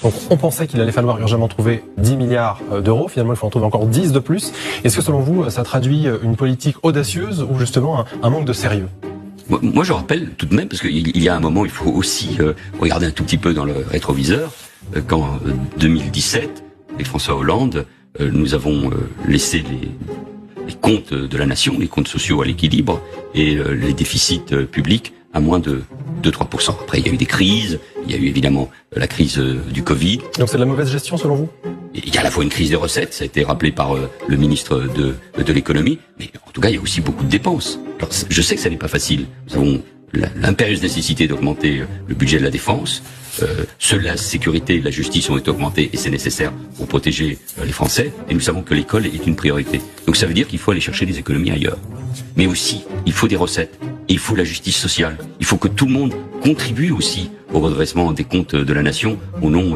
Donc on pensait qu'il allait falloir urgemment trouver 10 milliards d'euros. Finalement, il faut en trouver encore 10 de plus. Est-ce que selon vous, ça traduit une politique audacieuse ou justement un manque de sérieux ? Moi, je rappelle tout de même, parce qu'il y a un moment, il faut aussi regarder un tout petit peu dans le rétroviseur, qu'en 2017, avec François Hollande, nous avons laissé les comptes de la nation, les comptes sociaux à l'équilibre, et les déficits publics à moins de 2-3%. Après, il y a eu des crises, il y a eu évidemment la crise du Covid. Donc c'est de la mauvaise gestion selon vous ? Il y a à la fois une crise des recettes, ça a été rappelé par le ministre de l'économie, mais en tout cas, il y a aussi beaucoup de dépenses. Alors, je sais que ça n'est pas facile. Nous avons l'impérieuse nécessité d'augmenter le budget de la défense. Seule la sécurité et la justice ont été augmentées et c'est nécessaire pour protéger les Français. Et nous savons que l'école est une priorité. Donc ça veut dire qu'il faut aller chercher des économies ailleurs. Mais aussi, il faut des recettes. Et il faut la justice sociale. Il faut que tout le monde contribue aussi au redressement des comptes de la nation au nom